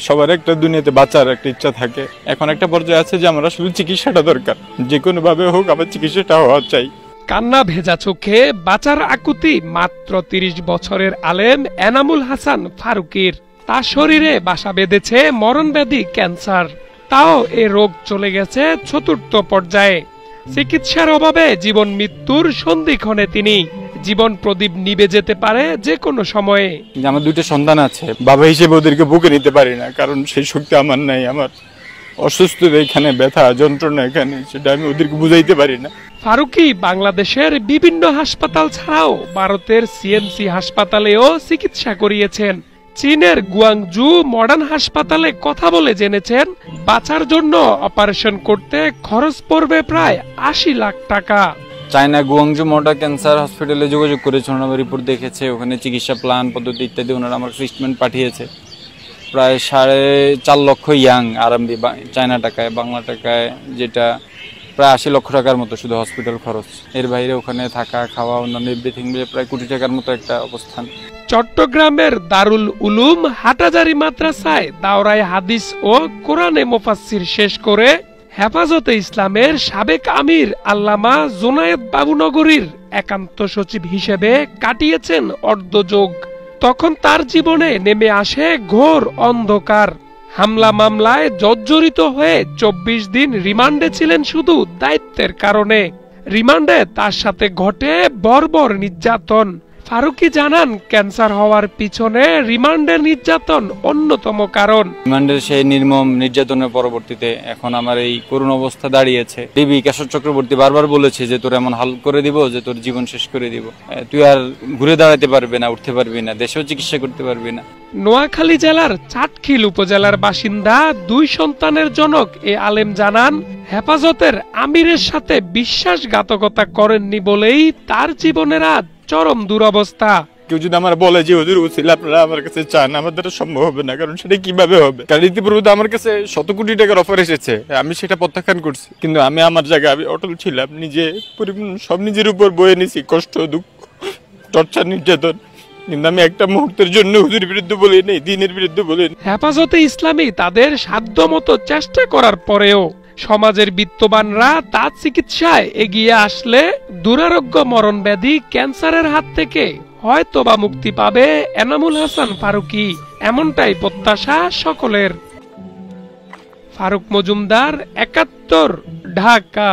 সবার একটা দুনিয়াতে বাঁচার একটা ইচ্ছা থাকে। এখন একটা পর্যায়ে আছে যে আমার আসলে চিকিৎসাটা দরকার, যে কোনো ভাবে হোক আমার চিকিৎসাটা হওয়া চাই। কান্না ভেজা চোখে বাঁচার আকুতি মাত্র ৩০ বছরের আলেম এনামুল হাসান ফারুকীর। তার শরীরে বাসা বেঁধেছে মরণব্যাধি ক্যান্সার। তাও এ রোগ চলে গেছে চতুর্থ পর্যায়ে। চিকিৎসার অভাবে জীবন মৃত্যুর সন্ধিক্ষণে তিনি। জীবন প্রদীপ নিভে যেতে পারে যে কোনো সময়ে। আমার দুইটা সন্তান আছে, বাবা হিসেবে ওদেরকে বুকে নিতে পারি না, কারণ সেই শক্তি আমার নাই। আমার অসুস্থতা এখানে, ব্যথা যন্ত্রণা এখানে, সেটা আমি ওদেরকে বুঝাইতে পারি না। ফারুকী বাংলাদেশের বিভিন্ন হাসপাতাল ছাড়াও ভারতের সিএমসি হাসপাতালেও চিকিৎসা করিয়েছেন। চীনের গুয়াংজু মডার্ন হাসপাতালে কথা বলে জেনেছেন বাঁচার জন্য অপারেশন করতে খরচ পড়বে প্রায় ৮০ লাখ টাকা। চায়না গুয়াংজু মডার্ন ক্যান্সার হসপিটালে যোগাযোগ করেছে, ওনারা রিপোর্ট দেখেছে, ওখানে চিকিৎসা প্ল্যান পদ্ধতি ইত্যাদি ওনারা আমার ট্রিটমেন্ট পাঠিয়েছে। প্রায় ৪.৫ লক্ষ ইয়াং আরএমবি, চায়না টাকায়, বাংলা টাকায় যেটা প্রায় ৮০ লক্ষ টাকার মতো শুধু হসপিটাল খরচ। এর বাইরে ওখানে থাকা খাওয়া অন্যান্য এভরিথিং মিলে প্রায় কোটি টাকার মতো একটা অবস্থান। চট্টগ্রামের দারুল উলুম হাটাজারি মাদ্রাসায় দাওরায়ে হাদিস ও কোরআনে মুফাসসির শেষ করে হেফাজতে ইসলামের সাবেক আমির আল্লামা জুনায়েদ বাবুনগরীর একান্ত সচিব হিসেবে কাটিয়েছেন অর্ধযুগ। তখন তার জীবনে নেমে আসে ঘোর অন্ধকার। হামলা মামলায় জর্জরিত হয়ে ২৪ দিন রিমান্ডে ছিলেন শুধু দায়িত্বের কারণে। রিমান্ডে তার সাথে ঘটে বর্বর নির্যাতন। ফারুকী জানান ক্যান্সার হওয়ার পিছনে রিমান্ডের নির্যাতন অন্যতম কারণ। রিমান্ডের সেই নির্মম নির্যাতনের পরবর্তীতে এখন আমার এই করুণ অবস্থা দাঁড়িয়েছে। দেবী কেশর চক্রবর্তী বারবার বলেছে যে তোর এমন হাল করে দিব যে তোর জীবন শেষ করে দিব, তুই আর ঘুরে দাঁড়াতে পারবি না, উঠতে পারবি না, দেশেও চিকিৎসা করতে পারবি না। নোয়াখালী জেলার চাটখিল উপজেলার বাসিন্দা ২ সন্তানের জনক এ আলেম জানান হেফাজতের আমিরের সাথে বিশ্বাসঘাতকতা করেননি বলেই তার জীবনের আজ চরম দুরবস্থা। কেউ যদি আমার বলে যে হুজুর উসিলা আপনারা আমার কাছে চান, আমার দ্বারা সম্ভব হবে না, কারণ সেটা কিভাবে হবে? কারণ ইতিপূর্বে আমার কাছে শত কোটি টাকার অফার এসেছে, আমি সেটা প্রত্যাখ্যান করছি। কিন্তু আমি আমার জায়গায় আমি অটল ছিলাম, নিজে সব নিজের উপর বয়ে নিছি, কষ্ট, দুঃখ, টর্চার, নির্যাতন। কিন্তু আমি একটা মুহূর্তের জন্য হুজুরের বিরুদ্ধে বলি নাই, দ্বীনের বিরুদ্ধে বলি। হেফাজতে ইসলামী তাদের সাধ্যমতো চেষ্টা করার পরেও সমাজের বিত্তবানরা তার চিকিৎসায় এগিয়ে আসলে দুরারোগ্য মরণব্যাধি ক্যান্সারের হাত থেকে হয়তোবা মুক্তি পাবে এনামুল হাসান ফারুকী, এমনটাই প্রত্যাশা সকলের। ফারুক মজুমদার, ৭১, ঢাকা।